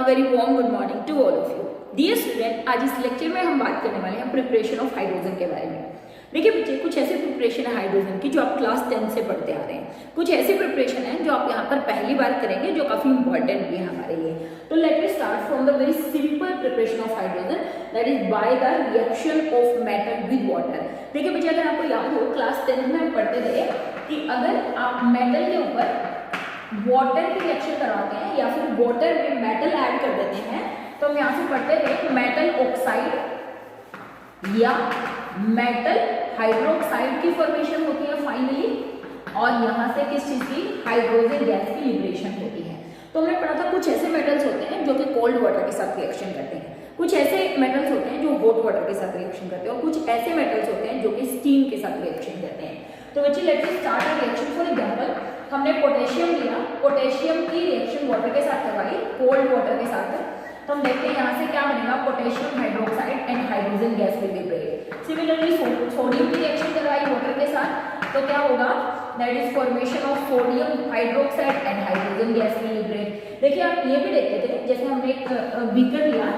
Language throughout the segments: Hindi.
Very warm good morning to all of you dear student. आज इस लेक्चर में हम बात करने वाले हैं प्रिपरेशन ऑफ हाइड्रोजन के बारे में। देखिए बच्चे, कुछ ऐसे प्रिपरेशन है हाइड्रोजन की जो आप क्लास 10 से पढ़ते आ रहे हैं। कुछ ऐसे प्रिपरेशन है जो आप यहाँ पर पहली बार करेंगे, जो काफी इंपॉर्टेंट भी है हमारे लिए। तो let me start from the very simple preparation of hydrogen, that is by the reaction of metal with water. देखिए बच्चे, अगर आपको याद हो क्लास 10 में हम पढ़ते थे कि अगर आप मेटल के ऊपर वाटर की रिएक्शन करवाते हैं या फिर वाटर में मेटल ऐड कर देते हैं, तो हम यहाँ से पढ़ते थे मेटल ऑक्साइड या मेटल हाइड्रोक्साइड की फॉर्मेशन होती है फाइनली, और यहाँ से किस चीज की, हाइड्रोजन गैस की लिबरेशन होती है। तो हमने पढ़ा था कुछ ऐसे मेटल्स होते हैं जो कि कोल्ड वाटर के साथ रिएक्शन करते हैं, कुछ ऐसे मेटल्स होते हैं जो हॉट वाटर के साथ रिएक्शन करते हैं, और कुछ ऐसे मेटल्स होते हैं जो कि स्टीम के साथ रिएक्शन करते हैं। तो बच्चे let's start a reaction. For example हमने पोटेशियम लिया, पोटेशियम की रिएक्शन वाटर के साथ करवाई, कोल्ड वाटर के साथ। तो हम देखते हैं यहाँ से क्या बनेगा, potassium hydroxide and hydrogen gas will liberate. Similarly sodium की रिएक्शन करवाई वाटर के साथ, तो क्या होगा, that is formation of sodium hydroxide and hydrogen gas will liberate. देखिए आप ये भी देखते थे, जैसे हमने एक बीकर लिया,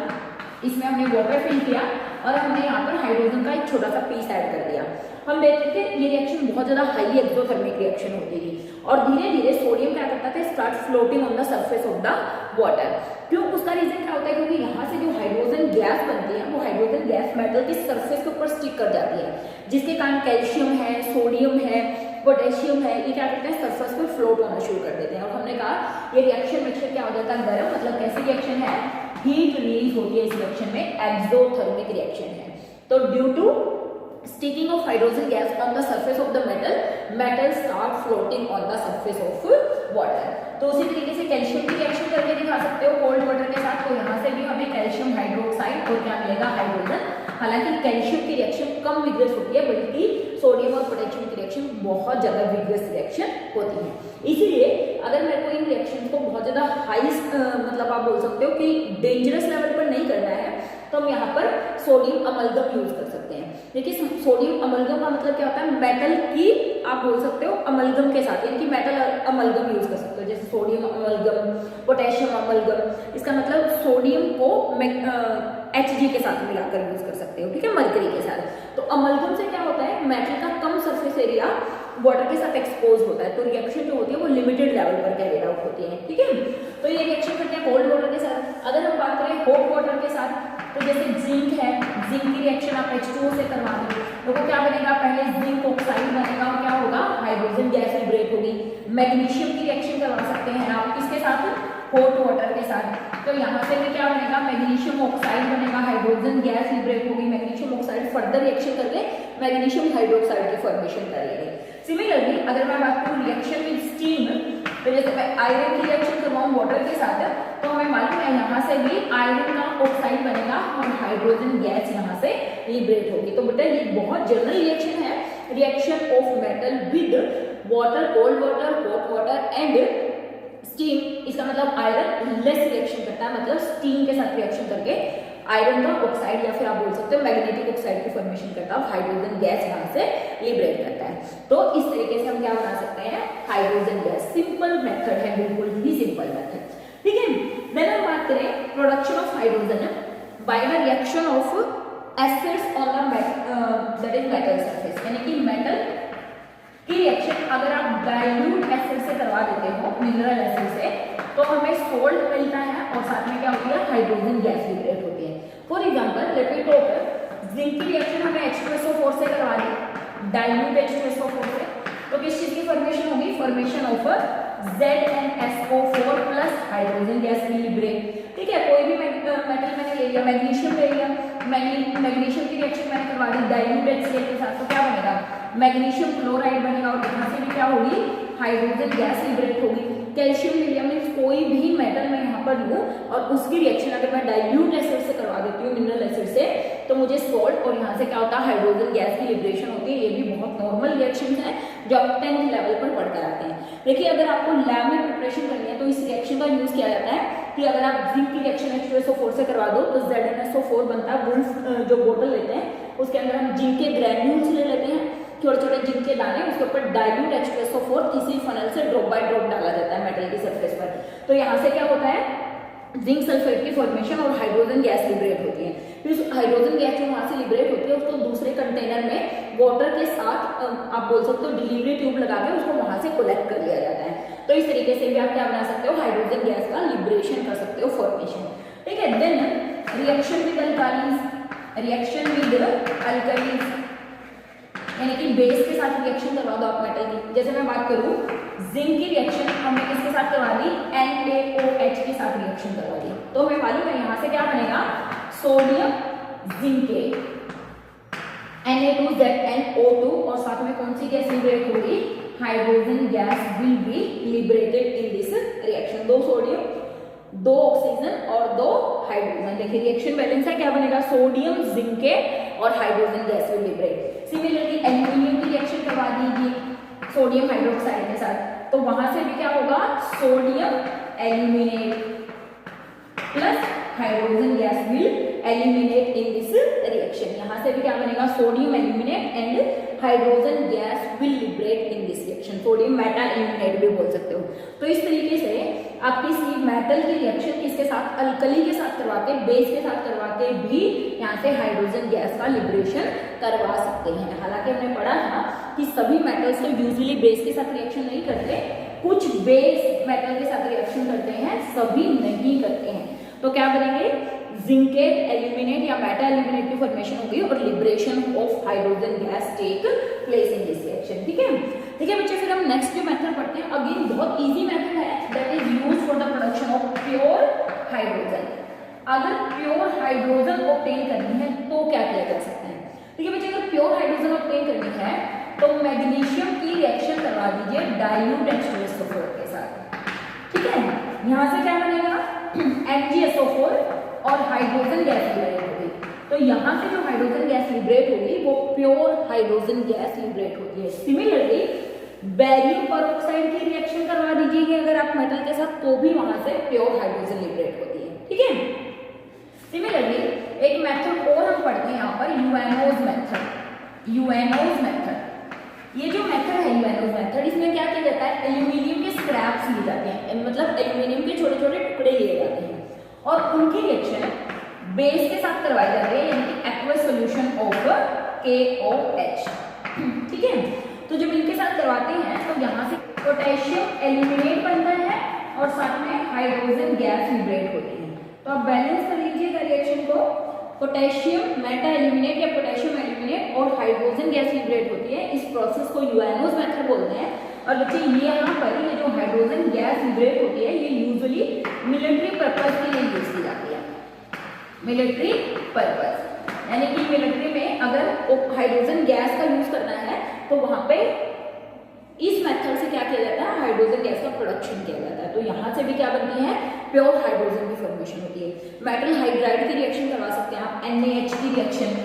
इसमें हमने वाटर फिल किया और हमने यहाँ पर हाइड्रोजन का एक छोटा सा पीस ऐड कर दिया। हम देखते थे ये रिएक्शन बहुत ज्यादा हाईली एक्सोथर्मिक रिएक्शन होती थी, और धीरे धीरे सोडियम क्या करता था, start floating on the surface of the water. क्यों, उसका रीजन क्या होता है, क्योंकि यहाँ से जो हाइड्रोजन गैस बनती है वो हाइड्रोजन गैस मेटल की सरफेस के ऊपर स्टिक कर जाती है, जिसके कारण कैल्शियम है, सोडियम है, पोटेशियम है, ये क्या करते हैं, सरफेस पर फ्लोट होना शुरू कर देते हैं। और हमने कहा ये रिएक्शन मिक्सचर क्या हो जाता है, गर्म, मतलब कैसी रिएक्शन है, हीट रिलीज होती है इस रिएक्शन में, एक्सोथर्मिक रिएक्शन है। तो due to sticking of hydrogen gas on the surface of the metal start floating on the surface of water। तो उसी तरीके से कैल्शियम की रिएक्शन करके दिखा सकते हो कोल्ड वाटर के साथ। तो यहाँ से भी हमें कैल्शियम हाइड्रोक्साइड और क्या मिलेगा, हाइड्रोजन। हालांकि कैल्शियम की रिएक्शन कम विग्रस होती है, बल्कि सोडियम और पोटेशियम की रिएक्शन बहुत ज्यादा विग्रस रिएक्शन होती है। इसीलिए अगर मेरे को इन रिएक्शन को बहुत ज्यादा हाई मतलब आप बोल सकते हो कि डेंजरस लेवल पर नहीं करना है, तो हम यहाँ पर सोडियम अमलगम यूज कर सकते हैं। देखिए सोडियम अमलगम का मतलब क्या होता है, मेटल की आप बोल सकते हो अमलगम के साथ, यानी कि मेटल अमलगम यूज कर सकते हो, जैसे सोडियम अमलगम, पोटेशियम अमलगम। इसका मतलब सोडियम को Hg के साथ मिलाकर यूज कर सकते हो, ठीक है, मरकरी के साथ। तो अमलगम से क्या होता है, मेटल का कम सरफेस एरिया वाटर के साथ एक्सपोज होता है, तो रिएक्शन जो होती है वो लिमिटेड लेवल पर कैरिड आउट होती है, ठीक है। तो ये रिएक्शन करते हैं कोल्ड वाटर के साथ। अगर हम बात करें हॉट वाटर के साथ, तो जैसे जिंक है, जिंक की रिएक्शन आप H2O से करवा दो, तो क्या बनेगा, पहले जिंक ऑक्साइड बनेगा और क्या होगा, हाइड्रोजन गैस लिबरेट होगी। मैग्नीशियम की रिएक्शन करवा सकते हैं आप किसके साथ, हॉट वाटर के साथ। तो यहाँ से भी क्या बनेगा, मैग्नीशियम ऑक्साइड बनेगा, हाइड्रोजन गैस लिबरेट होगी। मैग्नीशियम ऑक्साइड फर्दर रिएक्शन करके मैग्नीशियम हाइड्रोक्साइड की फॉर्मेशन करेगी। सिमिलरली अगर मैं बात करूँ रिएक्शन विद स्टीम, तो जैसे मैं आयरन की रिएक्शन करवाऊँ वाटर के साथ, तो हमें मालूम है यहाँ से भी आयरन का ऑक्साइड बनेगा और हाइड्रोजन गैस यहाँ से लिबरेट होगी। तो बेटा ये बहुत जनरल रिएक्शन है, reaction of metal with water, cold water, hot water and steam. इसका मतलब आयरन लेस रिएक्शन करता है, मतलब स्टीम के साथ रिएक्शन करके आयरन का ऑक्साइड या फिर आप बोल सकते हो मैग्नेटिक ऑक्साइड की फॉर्मेशन करता है, हाइड्रोजन गैस यहाँ से लिबरेट करता है। तो इस तरीके से हम क्या बना सकते हैं, हाइड्रोजन गैस। सिंपल मेथड है, बिल्कुल ही सिंपल मेथड, ठीक है। देन हम बात करें production of hydrogen by the reaction of acids on the that is metal surface, यानी कि मेटल की रिएक्शन अगर आप डाइल्यूट एसिड से करवा देते हो, मिनरल एसिड से, तो हमें सोल्ट मिलता है और साथ में क्या होती है, हाइड्रोजन गैस लिबरेट होती है। For example let me talk, zinc की रिएक्शन हमें H2SO4 से करवा दी, डाइल्यूट H2SO4 से, तो किस चीज की फॉर्मेशन होगी, formation of ZnSO4 plus hydrogen gas will liberate, ठीक है। कोई भी मेटल मैंने ले लिया, मैग्नीशियम ले लिया, मैग्नीशियम की रिएक्शन मैंने करवा दी डाइल्यूट HCl के साथ, तो क्या बनेगा, मैग्नीशियम क्लोराइड बनेगा और यहाँ से भी क्या होगी, हाइड्रोजन गैस लिबरेट होगी। कैल्शियम ले लिया, मीन्स कोई भी मेटल मैं यहाँ पर लूँ और उसकी रिएक्शन अगर मैं डाइल्यूट एसिड से करवा देती हूँ, मिनरल एसिड से, तो मुझे सोल्ट और यहाँ से क्या होता है, हाइड्रोजन गैस की लिबरेशन होती है। ये भी बहुत नॉर्मल रिएक्शन है जो आप 10th लेवल पर पढ़कर आते हैं। देखिए अगर आपको लैब में प्रिपरेशन करनी है तो इस रिएक्शन का यूज किया जाता है कि अगर आप जिंक की रिएक्शन H2SO4 से करवा दो तो ZnSO4 बनता है। वुल्फ जो बोतल लेते हैं उसके अंदर हम जिंक के ग्रैन्यूल्स ले लेते हैं, छोटे छोटे जिंक के दाने, उसके ऊपर डाइल्यूट H2SO4 इसी फनल से ड्रॉप बाय ड्रॉप डाला जाता है मेटल की सरफेस पर। तो यहाँ से क्या होता है, जिंक सल्फेट की फॉर्मेशन और हाइड्रोजन गैस लिबरेट होती है। फिर हाइड्रोजन गैस जो वहां से लिबरेट होती है उसको दूसरे कंटेनर में वाटर के साथ आप बोल सकते हो डिलीवरी ट्यूब लगा के उसको वहां से कलेक्ट कर लिया जाता है। तो इस तरीके से भी आप क्या बना सकते हो, हाइड्रोजन गैस का लिबरेशन कर सकते हो, फॉर्मेशन। ठीक है। Then reaction with alkalies, reaction with alkalies यानी कि बेस के साथ रिएक्शन करवा दो आप मेटल की। जैसे मैं बात करूं जिंक की रिएक्शन हमने किसके साथ करवा दी, NaOH के साथ रिएक्शन करवा दी। तो हमें मालूम है यहाँ से क्या बनेगा, सोडियम जिंकेट Na2ZnO2 और साथ में कौन सी गैस लिबरेट होगी, hydrogen gas will be liberated in this reaction. 2 sodium 2 oxygen और 2 हाइड्रोजन। देखिए रिएक्शन बैलेंस है, क्या बनेगा, सोडियम जिंकेट और hydrogen gas will liberate. Similarly aluminium की रिएक्शन करवा दीजिए सोडियम हाइड्रोक्साइड के साथ, तो वहां से भी क्या होगा, sodium aluminate plus hydrogen gas will eliminate in this reaction. यहाँ से भी क्या बनेगा, sodium aluminate and hydrogen gas will liberate in this reaction. Sodium metal aluminate भी बोल सकते हो। तो इस तरीके से आप किसी मेटल की रिएक्शन किसके साथ, अल्कली के साथ करवा के, बेस के साथ करवा के भी यहाँ से हाइड्रोजन गैस का लिबरेशन करवा सकते हैं। हालांकि हमने पढ़ा था कि सभी मेटल्स तो यूजुअली बेस के साथ रिएक्शन नहीं करते, कुछ बेस मेटल के साथ रिएक्शन करते हैं, सभी नहीं करते हैं। तो क्या बनेंगे, जिंकेट एल्यूमिनेट या मेटल एल्यूमिनेट की फॉर्मेशन होगी और liberation of hydrogen gas take place in this reaction. ठीक है। ठीक है बच्चे, फिर हम नेक्स्ट जो मेथड पढ़ते हैं, अगेन बहुत इजी मेथड है, that is used for the production of pure hydrogen. अगर प्योर हाइड्रोजन ऑब्टेन करनी है तो क्या किया जा सकता है। ठीक है बच्चे, अगर प्योर हाइड्रोजन ऑब्टेन करनी है तो मैग्नीशियम की रिएक्शन करवा दीजिए डाइल्यूट H2SO4 के साथ। ठीक है। यहाँ से क्या बनेगा, MgSO4 और हाइड्रोजन गैस लिबरेट होगी। तो यहाँ से जो हाइड्रोजन गैस लिबरेट होगी वो प्योर हाइड्रोजन गैस लिबरेट होती है। सिमिलरली बेरियम परऑक्साइड की रिएक्शन करवा दीजिए अगर आप मेटल के साथ, तो भी वहां से प्योर हाइड्रोजन लिबरेट होती है। ठीक है। सिमिलरली एक मेथड और हम पढ़ते हैं यहाँ पर, यूएनओज मेथड। यूएनओज मेथड, ये जो मेथड है यूएनओज मेथड, इसमें क्या किया जाता है, एल्यूमिनियम के स्क्रैप्स लिए जाते हैं, मतलब एल्यूमिनियम के छोटे छोटे टुकड़े लिए जाते हैं और उनकी रिएक्शन बेस के साथ करवाई जाती है, यानी कि एक्वस सॉल्यूशन ऑफ KOH। ठीक है। तो जब इनके साथ करवाते हैं तो यहाँ से पोटेशियम एल्यूमिनेट बनता है और साथ में हाइड्रोजन गैस लिबरेट होती है। तो आप बैलेंस कर लीजिएगा रिएक्शन को, पोटेशियम मेटा एल्यूमिनेट या पोटेशियम एल्यूमिनेट और हाइड्रोजन गैस लिबरेट होती है। इस प्रोसेस को यूएनओज मेथड बोलते हैं। और बच्चे ये यहाँ पर ये जो हाइड्रोजन गैस लिबरेट होती है ये यूजुअली मिलिट्री पर्पज के लिए यूज की जाती है। मिलिट्री पर्पज यानी कि मिलिट्री में अगर हाइड्रोजन गैस का यूज करना है तो वहां पे इस मेथड से क्या किया जाता है, हाइड्रोजन गैस का प्रोडक्शन किया जाता है। तो यहाँ से भी क्या बनती है, प्योर हाइड्रोजन की फॉर्मेशन होती है। मेटल हाइड्राइड की रिएक्शन करवा सकते हैं आप, NaH की रिएक्शन,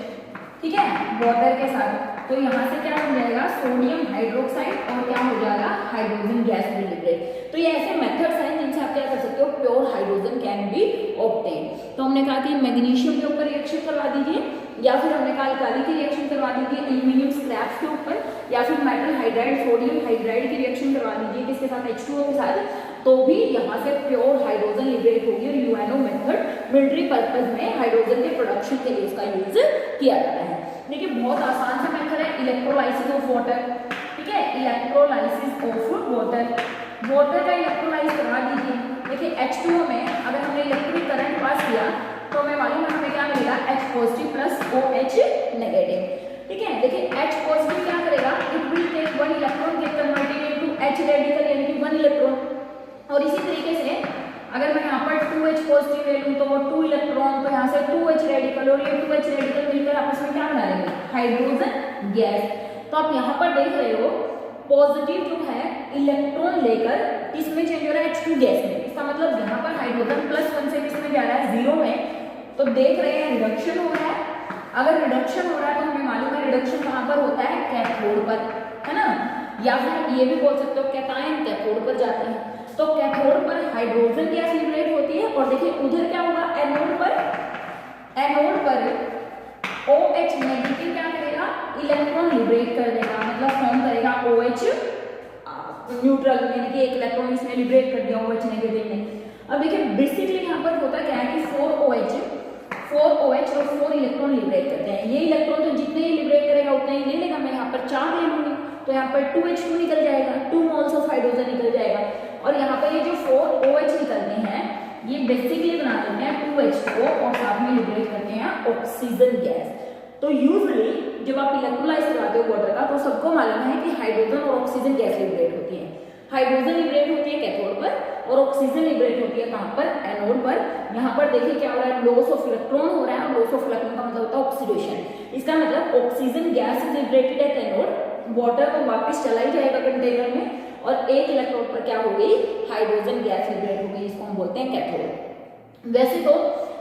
ठीक है, वाटर के साथ। तो यहाँ से क्या हो जाएगा, सोडियम हाइड्रोक्साइड और क्या हो जाएगा, हाइड्रोजन गैस विल लिबरेट। तो ये ऐसे मेथड्स हैं जिनसे आप क्या कर सकते हो, pure hydrogen can be obtain. तो हमने कहा कि मैग्नीशियम के ऊपर रिएक्शन करवा दीजिए, या फिर हमने कहा अल्काली की रिएक्शन करवा दीजिए एल्यूमिनियम स्क्रैप्स के ऊपर, या फिर मेटल हाइड्राइड सोडियम हाइड्राइड की रिएक्शन करवा दीजिए किसके साथ, H2O के साथ, तो भी यहाँ से प्योर हाइड्रोजन लिबरेट होगी। और यूएनओ मेथड मिलिट्री पर्पज में हाइड्रोजन के प्रोडक्शन के लिए इसका यूज किया जाता है। देखिए बहुत आसान सा मेथड है, इलेक्ट्रोलाइसिस ऑफ वाटर। ठीक है, इलेक्ट्रोलाइसिस ऑफ वाटर, वाटर का इलेक्ट्रोलाइज करवा दीजिए। देखिए H2O में अगर हमने इलेक्ट्रिक करंट पास किया तो हमें मालूम है हमें क्या मिलेगा, H positive plus OH negative. ठीक है, देखिए H पॉजिटिव क्या करेगा, it will take one electron, get converted into H radical यानी कि वन इलेक्ट्रॉन। और इसी तरीके से अगर मैं यहाँ पर 2H पॉजिटिव ले लूँ तो वो 2 इलेक्ट्रॉन, तो यहाँ से 2H रेडिकल और ये 2H रेडिकल मिलकर आपस में क्या बना लेंगे, हाइड्रोजन गैस। तो आप यहाँ पर देख रहे हो पॉजिटिव जो है इलेक्ट्रॉन लेकर किसमें चेंज हो रहा है, H2 गैस में। इसका मतलब यहाँ पर हाइड्रोजन प्लस 1 से किसमें जा रहा है, 0 में। तो देख रहे हैं रिडक्शन हो रहा है। अगर रिडक्शन हो रहा है तो हमें मालूम है रिडक्शन कहाँ पर होता है, कैथोड पर, है ना। या फिर ये भी बोल सकते हो कैटायन कैथोड पर जाते हैं। तो कैथोड पर हाइड्रोजन गैस लिबरेट होती है और देखिए उधर क्या होगा, एनोड पर OH नेगेटिव क्या करेगा, इलेक्ट्रॉन लिबरेट कर देगा, मतलब फॉर्म करेगा OH न्यूट्रल, यानी कि एक इलेक्ट्रॉन इसने लिबरेट कर दिया OH नेगेटिव ने। अब देखिए बेसिकली यहाँ पर होता 4OH और 4 इलेक्ट्रॉन लिबरेट करते हैं। ये इलेक्ट्रॉन तो जितने ही लिबरेट करेगा उतने ही ले लेगा। मैं यहाँ पर 4 ले लूंगी तो यहाँ पर 2H2 निकल जाएगा, 2 मोल्स ऑफ हाइड्रोजन निकल जाएगा। और यहाँ पर ये जो 4OH निकलने हैं ये बेसिकली बना देते हैं 2H2 और साथ में लिबरेट करते हैं ऑक्सीजन गैस। तो यूजुअली जब आप इलेक्ट्रोलाइज करवाते हो वाटर का तो सबको मालूम है कि हाइड्रोजन और ऑक्सीजन गैस लिबरेट होती है। हाइड्रोजन लिबरेट होती है कैथोड पर और ऑक्सीजन लिबरेट होती है कहाँ पर, एनोड पर। यहाँ पर देखिए क्या हो रहा है, लॉस ऑफ इलेक्ट्रॉन हो रहा है और लॉस ऑफ इलेक्ट्रॉन का मतलब होता है ऑक्सीडेशन। इसका मतलब oxygen gas is liberated at anode, water तो वापस चला ही जाएगा कंटेनर में और एक इलेक्ट्रोड पर क्या हो गई, हाइड्रोजन गैस लिबरेट हो गई, इसको हम बोलते हैं कैथोड। वैसे तो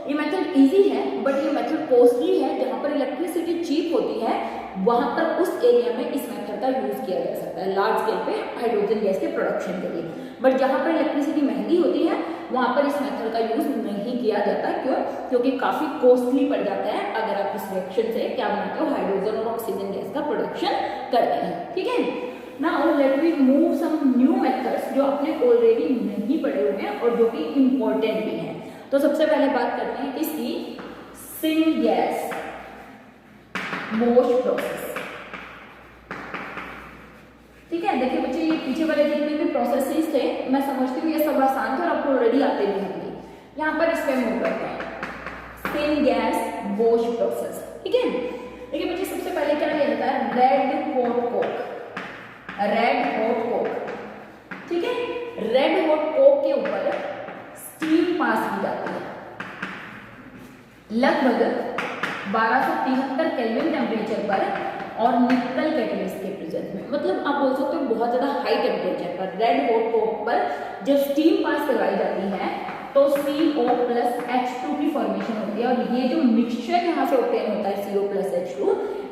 ये मेथड इजी है बट ये मेथड कॉस्टली है। जहाँ पर इलेक्ट्रिसिटी चीप होती है वहां पर उस एरिया में इस मेथड का यूज किया जा सकता है लार्ज स्केल पे हाइड्रोजन गैस के प्रोडक्शन के लिए। बट जहाँ पर इलेक्ट्रिसिटी महंगी होती है वहां पर इस मेथड का यूज नहीं किया जाता। क्यों? क्योंकि काफी कॉस्टली पड़ जाता है अगर आप इस रिएक्शन से क्या बनाते हो, हाइड्रोजन और ऑक्सीजन गैस का प्रोडक्शन करते हैं। ठीक है, now let we move some new methods जो आपने ऑलरेडी नहीं पढ़े हुए हैं और जो कि इंपॉर्टेंट भी हैं। तो सबसे पहले बात करते हैं किसकी, सिनगैस बोश प्रोसेस। ठीक है, देखिए बच्चे ये पीछे वाले जितने भी प्रोसेसेस थे मैं समझती हूँ ये सब आसान थे और आपको ऑलरेडी आते भी होंगे। यहाँ पर इस पे मूव करते हैं सिनगैस बोश प्रोसेस। ठीक है, देखिए बच्चे सबसे पहले क्या किया जाता है, red hot Coke, red hot Coke. ठीक है, रेड हॉट कोक के ऊपर स्टीम पास की जाती है लगभग 1273 केल्विन टेम्परेचर पर और निकल कैटलिस्ट के प्रेजेंस में। मतलब आप बोल सकते हो बहुत ज्यादा हाई टेम्परेचर पर रेड हॉट कोक पर जब स्टीम पास करवाई जाती है तो CO+H2 की फॉर्मेशन होती है और ये जो मिक्सचर यहाँ से ऑब्टेन होता है CO+H2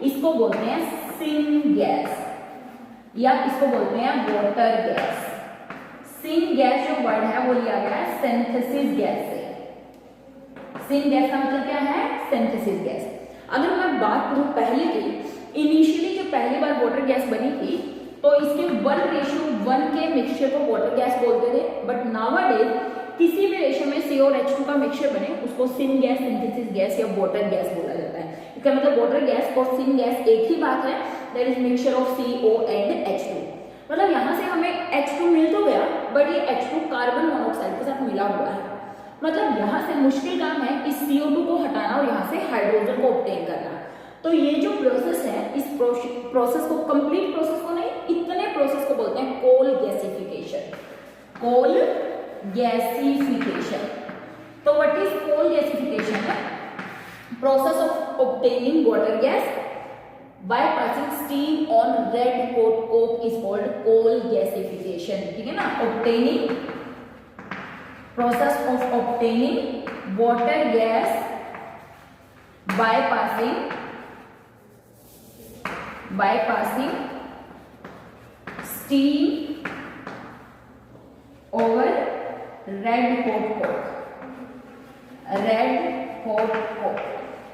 इसको बोलते हैं सिन गैस या इसको बोलते हैं वाटर गैस। सिन गैस जो वर्ड है वो लिया गया है सिंथेसिस गैस से। सिन गैस का मतलब क्या है, सिंथेसिस गैस। अगर मैं बात करूं पहले की, इनिशियली जब पहली बार वाटर गैस बनी थी तो इसके 1:1 के मिक्सचर को वाटर गैस बोलते थे। बट नाउअडेज किसी भी रेशियो में C और H2 का मिक्सचर बने उसको सिन गैस, सिंथेसिस गैस या वाटर गैस बोला जाता है। इसका मतलब वाटर गैस और सिन गैस एक ही बात है, that is mixture of CO and H2। मतलब यहाँ से हमें H2 मिल तो गया बट ये H2 कार्बन मोनोऑक्साइड के साथ मिला हुआ है। मतलब यहाँ से मुश्किल काम है इस CO2 को हटाना और यहाँ से हाइड्रोजन को ऑब्टेन करना। तो ये जो प्रोसेस है इस प्रोसेस को, कंप्लीट प्रोसेस को नहीं, इतने प्रोसेस को बोलते हैं कोल गैसिफिकेशन। Coal gasification. तो what is coal gasification? Process of obtaining water gas by passing steam on red hot coke is called coal gasification। ठीक है ना, obtaining, process of obtaining water gas by passing steam over red hot coke, red hot coke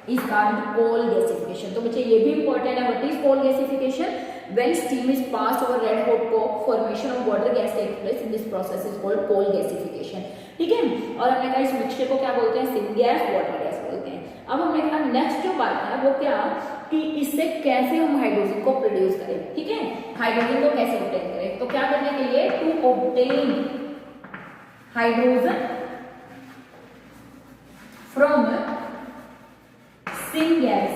is called coal gasification। तो बच्चे ये भी इंपॉर्टेंट है, what is coal gasification? When steam is passed over red hot coke formation of water gas takes place in this process is called coal gasification. ठीक है, और हमने कहा इस मिक्सचर को क्या बोलते हैं, सिन गैस, वाटर गैस बोलते हैं। अब हमने कहा नेक्स्ट जो बात है वो क्या, कि इससे कैसे हम हाइड्रोजन को प्रोड्यूस करें। ठीक है, हाइड्रोजन को कैसे ऑब्टेन करें, तो क्या करने के लिए, to obtain hydrogen from syn gas,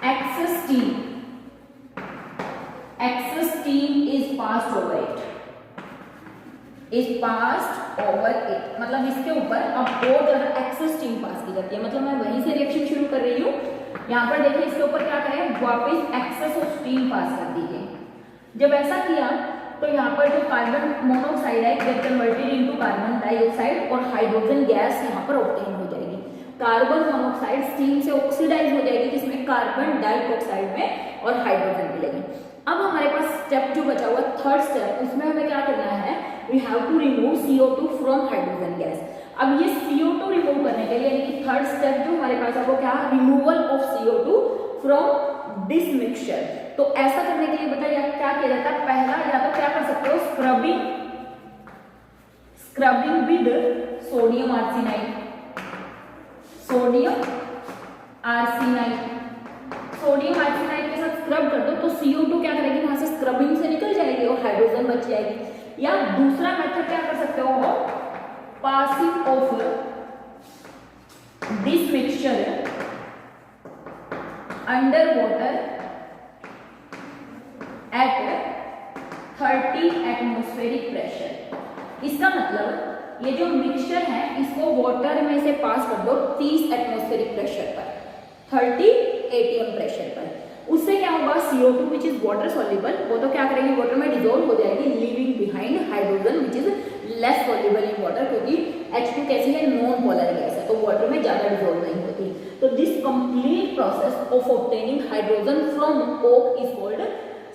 excess steam is passed over it, मतलब इसके ऊपर अब और ज्यादा एक्सेस स्टीम पास की जाती है। मतलब मैं वहीं से रिएक्शन शुरू कर रही हूँ, यहाँ पर देखिए इसके ऊपर क्या करें, वापस एक्सेस ऑफ स्टीम पास कर दीजिए। जब ऐसा किया तो यहाँ पर जो कार्बन मोनोऑक्साइड है gate converted into carbon dioxide और हाइड्रोजन गैस यहाँ पर ऑब्टेन हो जाएगी। कार्बन मोनोऑक्साइड स्टीम से ऑक्सीडाइज हो जाएगी जिसमें कार्बन डाइऑक्साइड में और हाइड्रोजन मिलेगी। अब हमारे पास स्टेप जो बचा हुआ थर्ड स्टेप, उसमें हमें क्या करना है, we have to remove CO2 from hydrogen gas. अब ये CO2 रिमूव करने के लिए, यानी कि थर्ड स्टेप जो हमारे पास है वो क्या, removal of CO2 from this mixture. तो ऐसा करने के लिए बताइए क्या किया जाता है, पहला या तो क्या कर सकते हो, scrubbing with sodium arsenide, sodium arsenide, sodium arsenide के साथ स्क्रब कर दो तो CO2 क्या करेगी, वहां से स्क्रबिंग से निकल जाएगी और हाइड्रोजन बच जाएगी। या दूसरा मेथड क्या कर सकते हो, passing of this mixture under water at 30 atmospheric pressure. इसका मतलब ये जो मिक्सचर है इसको वाटर में से पास कर दो 30 एटमॉस्फेरिक प्रेशर पर, 30 ATM प्रेशर पर। उससे क्या होगा, CO2 which is water soluble, वो तो क्या करेगी, वाटर में डिसॉल्व हो जाएगी, leaving behind hydrogen which is less soluble in water, क्योंकि H2 कैसी है, नॉन पोलर गैस है, तो वाटर में ज्यादा डिसॉल्व नहीं होती। तो this complete process of obtaining hydrogen from Coke is called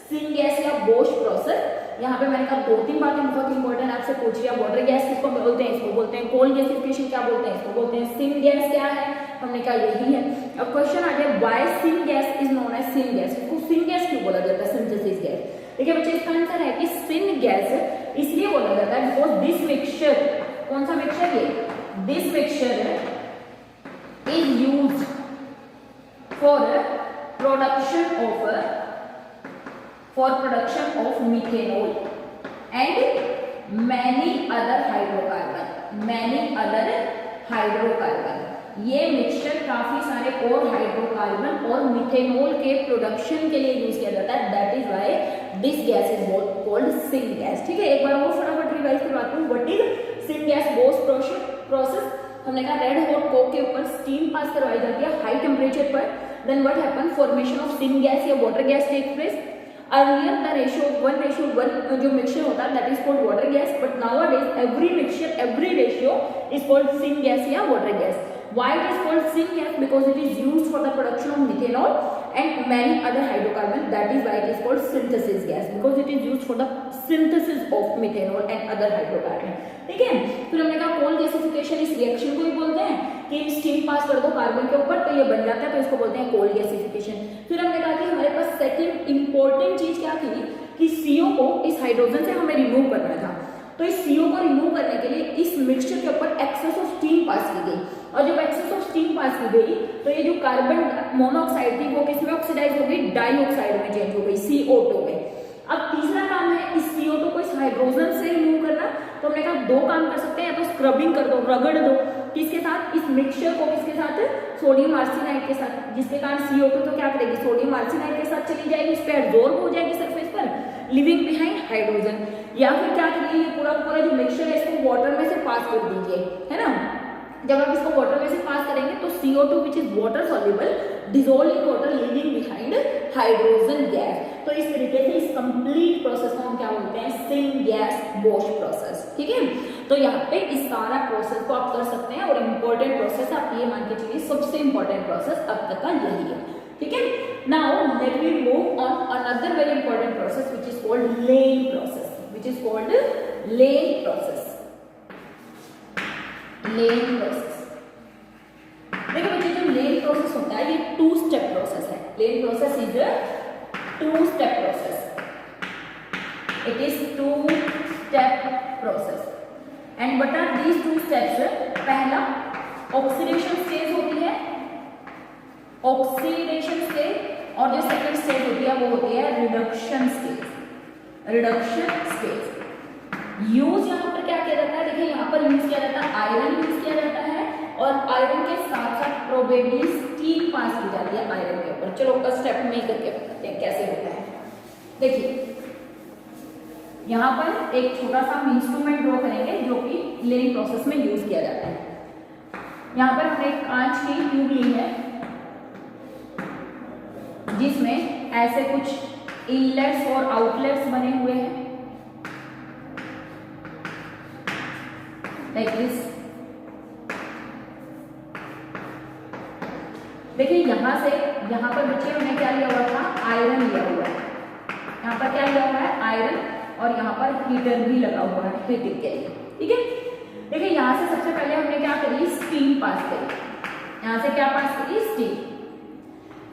sin gas या बोश प्रोसेस। यहाँ पे मैंने कहा 2-3 बातें बहुत इंपॉर्टेंट आपसे पूछ लिया। वाटर गैस किसको बोलते हैं, इसको बोलते हैं कोल्ड गैसिफिकेशन, क्या बोलते हैं, इसको बोलते हैं सिन गैस, क्या है, हमने कहा यही है। अब क्वेश्चन आ गया why syn gas is known as syn gas, इसको सिन गैस क्यों बोला जाता है, सिंथेसिस गैस। देखिए बच्चे इसका आंसर है कि सिन गैस इसलिए बोला जाता है बिकॉज दिस मिक्सचर, कौन सा मिक्सचर, ये this mixture is used for production of methanol and many other hydrocarbon। ये मिक्सचर काफी सारे और हाइड्रोकार्बन और मिथेनॉल के प्रोडक्शन के लिए यूज किया जाता है, that is why this gas is called syn gas. ठीक है, एक बार और फटाफट रिवाइज करवाता हूँ, what is syn gas Bose process. हमने कहा रेड हॉट कोक के ऊपर स्टीम पास करवाई जाती है हाई टेम्परेचर पर, then what happen, formation of syn gas या water gas take place. Earlier the ratio 1:1 जो मिक्सचर होता है that is called water gas, but nowadays every ratio is called syn gas या water gas। Why it is called syn gas? Because it is used for the production of methanol and many other hydrocarbons, that is why it is called synthesis gas, because it is used for the synthesis of methanol and other hydrocarbons। ठीक है, फिर हमने कहा कोल्ड गैसिफिकेशन इस रिएक्शन को ही बोलते हैं कि स्टीम पास कर दो कार्बन के ऊपर तो ये बन जाता है, तो इसको बोलते हैं कोल्ड गैसिफिकेशन। फिर हमने कहा कि हमारे पास सेकंड इंपॉर्टेंट चीज क्या थी कि CO को इस हाइड्रोजन से हमें रिमूव करना था, तो इस CO को रिमूव करने के लिए इस मिक्सचर के ऊपर एक्सेस ऑफ स्टीम पास की गई, और जब एक्सेस ऑफ स्टीम पास की गई तो ये जो कार्बन मोनोऑक्साइड थी वो किसमें ऑक्सीडाइज हो गई, डाइऑक्साइड में चेंज हो गई, CO2 में। अब तीसरा काम है इस CO2 को इस हाइड्रोजन से रिमूव करना, तो हमने कहा 2 काम कर सकते हैं, या तो स्क्रबिंग कर दो, रगड़ दो, किसके साथ, इस मिक्सचर को किसके साथ, सोडियम आर्सेनाइड के साथ, जिसके कारण CO2 तो क्या करेगी, सोडियम आर्सेनाइड के साथ चली जाएगी, इस पे एब्जॉर्ब हो जाएगी सरफेस पर, लिविंग बिहाइंड हाइड्रोजन। या फिर क्या करिए, ये पूरा जो मिक्सचर है इसको वाटर में से पास कर दीजिए, है ना। जब आप इसको वाटर में से पास करेंगे तो CO2 which is water soluble dissolve in water living behind hydrogen gas. तो इस तरीके से इस कंप्लीट प्रोसेस को हम क्या बोलते हैं, सिन गैस बोश प्रोसेस। ठीक है, तो यहाँ पे इस सारा प्रोसेस को आप कर सकते हैं, और इम्पोर्टेंट प्रोसेस आप ये मान के चलिए सबसे इम्पोर्टेंट प्रोसेस अब तक का यही है। ठीक है, now let we move on another very important process which is called laying process, which is called laying process. Laying process, देखो बच्चे जो लेइंग प्रोसेस होता है ये 2 स्टेप प्रोसेस है। Laying process is a 2 step process, it is 2 step process and what are these 2 steps. पहला ऑक्सीडेशन स्टेज होती है, ऑक्सीडेशन स्टेज, और जो सेकंड स्टेज होती है वो होती है reduction stage. Reduction stage use यहाँ पर क्या किया जाता है, देखिए यहाँ पर यूज किया जाता है आयरन यूज किया जाता है, और आयरन के साथ साथ प्रोबेबली स्टीम पास की जाती है आयरन के ऊपर। चलो स्टेप में करके बताते हैं कैसे होता है। देखिए यहाँ पर एक छोटा सा हम इंस्ट्रूमेंट ड्रॉ करेंगे जो कि लेइंग प्रोसेस में यूज किया जाता है। यहाँ पर हमने एक कांच की ट्यूब ली है जिसमें ऐसे कुछ इनलेट्स और आउटलेट्स बने हुए हैं, लाइक दिस। देखिए यहाँ से यहाँ पर बच्चे हमने क्या लिया हुआ था, आयरन लिया हुआ है, यहाँ पर क्या लिया हुआ है, आयरन, और यहाँ पर हीटर भी लगा हुआ है हीटिंग के लिए। ठीक है, देखिए यहाँ से सबसे पहले हमने क्या करी, स्टीम पास करी। यहाँ से क्या पास करी, स्टीम।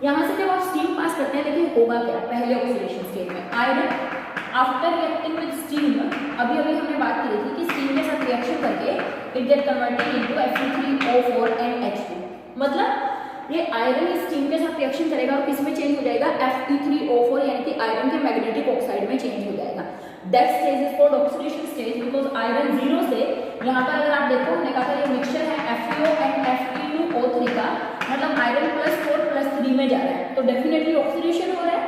यहाँ से जब आप स्टीम पास करते हैं, देखिए होगा क्या, पहले ऑक्सीडेशन स्टेज में iron after reacting with steam, अभी हमने बात की थी कि स्टीम के साथ रिएक्शन करके it get converted into Fe3O4 and H2। मतलब ये आयरन स्टीम के साथ रिएक्शन करेगा और किस में चेंज हो जाएगा, Fe3O4 यानी कि आयरन के मैग्नेटिक ऑक्साइड में चेंज हो जाएगा। That stage is called oxidation stage because iron zero से, यहाँ पर अगर आप देखो हमने कहा था ये मिक्सचर है FeO एंड Fe2O3 का, मतलब आयरन +4 +3 में जा रहा है, तो डेफिनेटली ऑक्सीडेशन हो रहा है।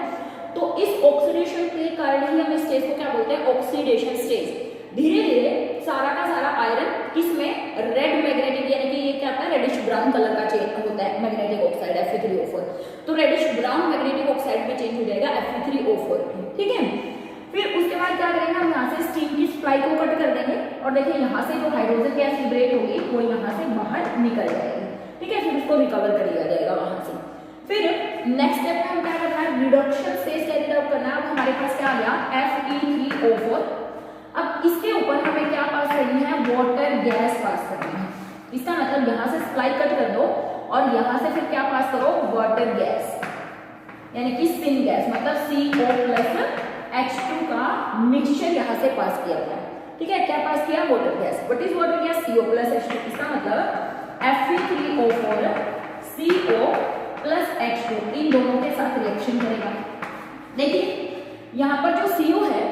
तो इस ऑक्सीडेशन के कारण ही हम इस स्टेज को क्या बोलते हैं, ऑक्सीडेशन स्टेज। धीरे धीरे सारा का सारा आयरन किसमें, रेड मैग्नेटिक यानी कि ये क्या होता है, रेडिश ब्राउन कलर का चेंज होता है मैग्नेटिक ऑक्साइड Fe3O4, तो रेडिश ब्राउन मैग्नेटिक ऑक्साइड में चेंज हो जाएगा Fe3O4, ठीक है। फिर उसके बाद क्या करेंगे, हम यहाँ से स्टीम की सप्लाई को कट कर देंगे और देखिए यहाँ से जो हाइड्रोजन गैस लिबरेट होगी वो यहाँ से बाहर निकल जाएगी, ठीक है। फिर उसको रिकवर कर लिया जाएगा वहां से। फिर नेक्स्ट स्टेप में हम क्या करना है, रिडक्शन स्टेज कैरी आउट करना है। अब हमारे पास क्या आ गया, Fe3O4। अब इसके ऊपर हमें क्या पास करनी है, वाटर गैस पास करनी है। इसका मतलब यहाँ से सप्लाई कट कर दो और यहाँ से फिर क्या पास करो, वाटर गैस यानी कि सिन गैस, मतलब CO+ H2 का मिक्सचर यहाँ से पास किया गया, ठीक है। क्या पास किया, water gas. What is water gas, CO+ H2। इसका मतलब Fe3O4 CO+ H2 इन दोनों के साथ रिएक्शन करेगा। देखिए यहाँ पर जो CO है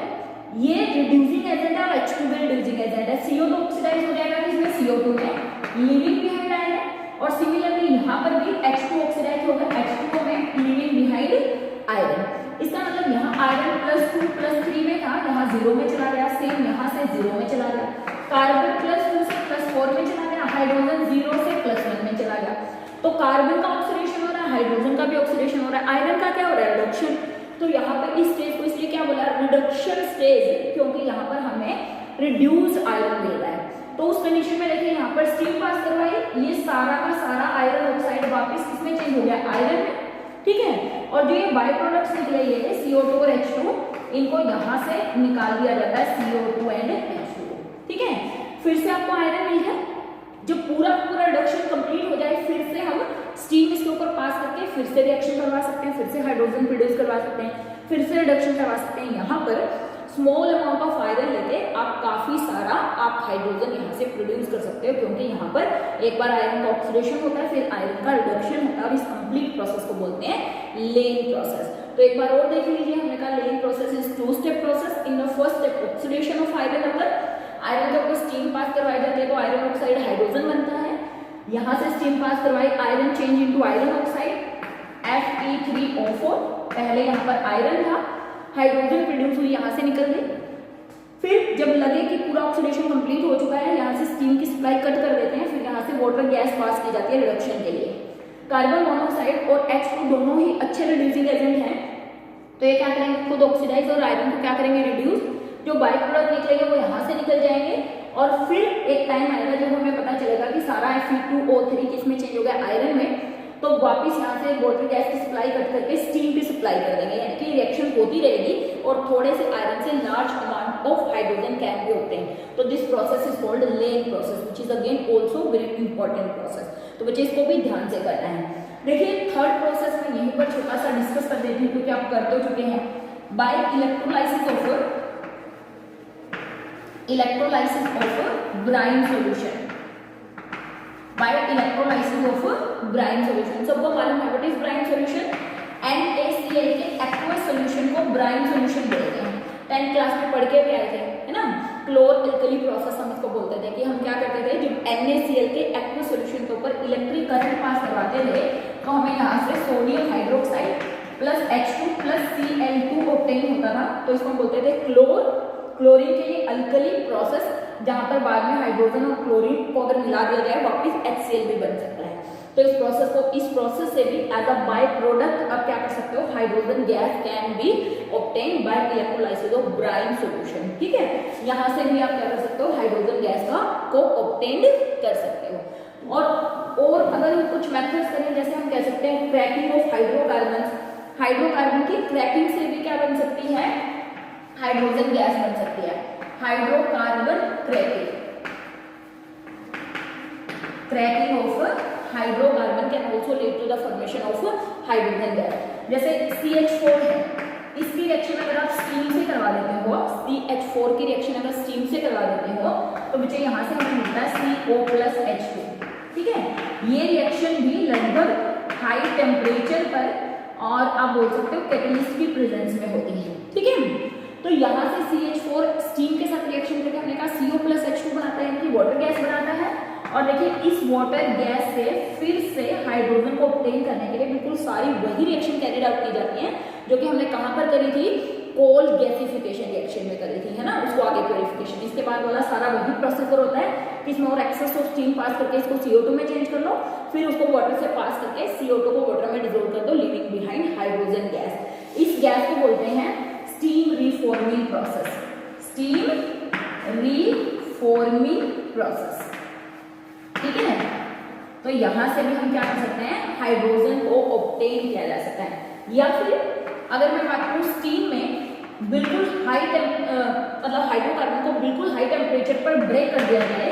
ये रिड्यूसिंग एजेंट है और H2 भी रिड्यूसिंग एजेंट है। CO तो ऑक्सीडाइज हो जाएगा किसमें, CO2 में, लिविंग बिहाइंड आयरन, और सिमिलरली यहाँ पर भी H2 ऑक्सीडाइज होगा H2O में, लिविंग बिहाइंड आयरन। इसका मतलब यहाँ आयरन +2 +3 में था, यहाँ 0 में चला गया, सेम यहाँ से 0 में चला गया। कार्बन +2 से +4 में चला गया, हाइड्रोजन 0 से +1 में चला गया। तो कार्बन का ऑक्सीडेशन हो रहा है, हाइड्रोजन का भी ऑक्सीडेशन हो रहा है, आयरन का क्या हो रहा है, रिडक्शन। तो यहाँ पर इस स्टेज को इसलिए क्या बोला, रिडक्शन स्टेज, क्योंकि यहाँ पर हमें रिड्यूस आयरन मिल रहा है। तो उस कंडीशन में देखिए यहाँ पर स्टीम पास करवाई, ये सारा का सारा आयरन ऑक्साइड वापस किसमें चेंज हो गया, आयरन में, ठीक है। और जो ये बाय प्रोडक्ट्स निकले ये CO2 और H2, इनको यहाँ से निकाल दिया जाता है CO2 एंड H2, ठीक है। फिर से आपको आयरन मिल गया। जब पूरा रिडक्शन कंप्लीट हो जाए फिर से हम स्टीम इसके ऊपर पास करके फिर से रिएक्शन करवा सकते हैं, फिर से हाइड्रोजन प्रोड्यूस करवा सकते हैं, फिर से रिडक्शन करवा सकते हैं। यहाँ पर स्मॉल अमाउंट ऑफ आयरन लेके आप काफी सारा आप हाइड्रोजन यहाँ से प्रोड्यूस कर सकते हो, क्योंकि यहाँ पर एक बार आयरन का ऑक्सीडेशन होता है, फिर आयरन का रिडक्शन होता है, और इस कंप्लीट प्रोसेस को बोलते हैं लेइंग प्रोसेस। तो एक बार और देख लीजिए, हमने कहा laying process is 2 step process. In the first step oxidation of iron, अगर आयरन के ऊपर स्टीम पास करवाई जाती है तो आयरन ऑक्साइड हाइड्रोजन बनता है। यहाँ से स्टीम पास करवाई, iron change into iron oxide Fe3O4, पहले यहाँ पर आयरन था, हाइड्रोजन प्रोड्यूस हुई, यहाँ से निकल गई। फिर जब लगे कि पूरा ऑक्सीडेशन कंप्लीट हो चुका है, यहाँ से स्टीम की सप्लाई कट कर देते हैं, फिर यहाँ से वाटर गैस पास की जाती है रिडक्शन के लिए। कार्बन मोनोऑक्साइड और H2 दोनों ही अच्छे रिड्यूसिंग एजेंट हैं, तो ये क्या करेंगे, खुद ऑक्सीडाइज और आयरन को क्या करेंगे, रिड्यूस। जो बाई प्रोडक्ट निकलेंगे वो यहाँ से निकल जाएंगे, और फिर एक टाइम आएगा जब हमें पता चलेगा कि सारा Fe2O3 किसमें चेंज हो गया, आयरन में, तो वापस यहाँ से वाटर गैस की सप्लाई कट करके स्टीम की सप्लाई कर देंगे, यानी कि रिएक्शन होती रहेगी और थोड़े से आयरन से large amount of hydrogen can be obtain. तो this process is called laying process, which is again also very important process. तो बच्चे इसको भी ध्यान से करना है। देखिए थर्ड प्रोसेस में यहीं पर छोटा सा डिस्कस कर देती हूँ, क्योंकि आप कर तो चुके हैं। By electrolysis of brine solution, by electrolysis of brine solution. सबको मालूम है what is brine solution, NaCl के एक्वस सॉल्यूशन को ब्राइन सॉल्यूशन बोलते हैं। 10th क्लास में पढ़ के भी आए थे, है ना, क्लोर एल्कली प्रोसेस हम इसको बोलते थे, कि हम क्या करते थे, जब NaCl के एक्वस सॉल्यूशन के ऊपर इलेक्ट्रिक करंट पास करवाते थे, तो हमें यहाँ से sodium hydroxide plus H2 plus Cl2 obtain होता था, तो इसको हम बोलते थे क्लोरीन के लिए अल्कली प्रोसेस, जहां पर बाद में हाइड्रोजन और क्लोरीन को अगर मिला दिया जाए वापस HCl भी बन सकता है। तो इस प्रोसेस से भी एज अ बाय प्रोडक्ट आप क्या कर सकते हो, hydrogen gas can be obtain bye electrolysis of brine solution, ठीक है। यहाँ से भी आप क्या कर सकते हो, हाइड्रोजन गैस को ऑब्टेन कर सकते हो। और अगर हम कुछ मेथड्स करें, जैसे हम कह सकते हैं क्रैकिंग ऑफ हाइड्रोकार्बन की क्रैकिंग से भी क्या बन सकती है, हाइड्रोजन गैस बन सकती है। Hydrocarbon cracking of hydrocarbon can also lead to the formation of hydrogen gas. जैसे CH4 है, इसकी रिएक्शन अगर आप स्टीम से करवा देते हो, CH4 की रिएक्शन अगर स्टीम से करवा देते हो, तो बच्चे यहाँ से हमें मिलता है CO+H2, ठीक है। ये रिएक्शन भी और आप बोल सकते हो कैटलिस्ट की प्रेजेंस में होती है, ठीक है। तो यहाँ से CH4 स्टीम के साथ रिएक्शन करके हमने कहा CO+H2 बनाता है, कि वाटर गैस बनाता है। और देखिए इस वाटर गैस से फिर से हाइड्रोजन को ऑब्टेन करने के लिए बिल्कुल सारी वही रिएक्शन कैरिड आउट की जाती हैं जो कि हमने कहाँ पर करी थी, कोल्ड गैसिफिकेशन रिएक्शन में करी थी, है ना, उसको आगे प्यूरिफिकेशन। इसके बाद वाला सारा वही प्रोसेसर होता है कि इसमें और एक्सेस ऑफ स्टीम पास करके इसको CO2 में चेंज कर लो, फिर उसको वाटर से पास करके CO2 को वाटर में डिसोल्व कर दो, लिविंग बिहाइंड हाइड्रोजन गैस। इस गैस को बोलते हैं स्टीम रीफॉर्मिंग प्रोसेस, स्टीम रीफॉर्मिंग प्रोसेस, ठीक है। तो यहां से भी हम क्या कर सकते हैं, हाइड्रोजन को ऑब्टेन किया जा सकता है। या फिर अगर मैं बात करूं स्टीम में बिल्कुल मतलब हाइड्रोकार्बन को बिल्कुल हाई टेम्परेचर पर ब्रेक कर दिया जाए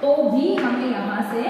तो भी हमें यहाँ say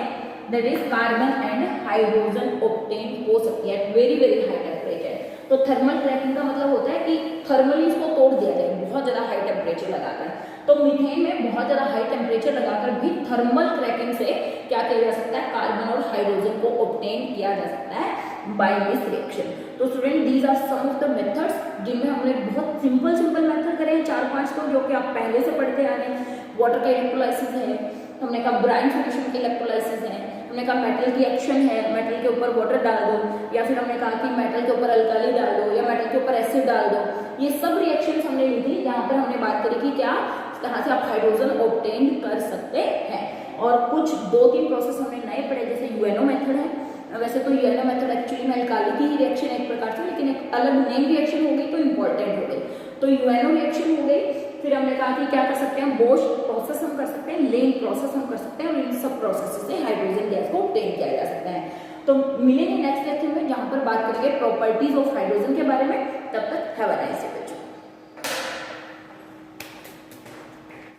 that is carbon and hydrogen obtain हो सकती है वेरी वेरी हाई टेम्परेचर। तो थर्मल क्रैकिंग का मतलब होता है कि थर्मली इसको तोड़ दिया जाए बहुत ज्यादा हाई टेम्परेचर लगाकर। तो मीथेन में बहुत ज्यादा हाई टेम्परेचर लगाकर भी थर्मल क्रैकिंग से क्या किया जा सकता है, कार्बन और हाइड्रोजन को ऑब्टेन किया जा सकता है बाय दिस रिएक्शन। तो student these are some of the methods जिनमें हमने बहुत सिंपल मेथड करे हैं 4-5 तो जो कि आप पहले से पढ़ते आ रहे हैं। वाटर का इलेक्ट्रोलाइसिस है, हमने कहा ब्राइन सॉल्यूशन के इलेक्ट्रोलाइसिस है, हमने कहा मेटल की एक्शन है, मेटल के ऊपर वाटर डाल दो, या फिर हमने कहा कि मेटल के ऊपर अल्काली डाल दो या मेटल के ऊपर एसिड डाल दो। ये सब रिएक्शंस हमने ली थी जहाँ पर हमने बात करी कि क्या कहाँ से आप हाइड्रोजन ऑब्टेन कर सकते हैं। और कुछ 2-3 प्रोसेस हमने नए पढ़े जैसे यूएनओ मेथड है। वैसे तो यूएनओ मेथड एक्चुअली में अल्काली की ही रिएक्शन है एक प्रकार से, लेकिन एक अलग नेम रिएक्शन हो गई तो इम्पोर्टेंट हो गई। तो यूएनओ रिएक्शन हो गई। फिर हमने कहा कि क्या कर सकते हैं, बोश प्रोसेस हम कर सकते हैं, लेन प्रोसेस हम कर सकते हैं, और इन सब प्रोसेस से हाइड्रोजन गैस को ऑब्टेन किया जा सकता है। तो मिलेंगे नेक्स्ट लेक्चर में जहां पर बात करेंगे प्रॉपर्टीज ऑफ हाइड्रोजन के बारे में। तब तक हैव अ नाइस डे।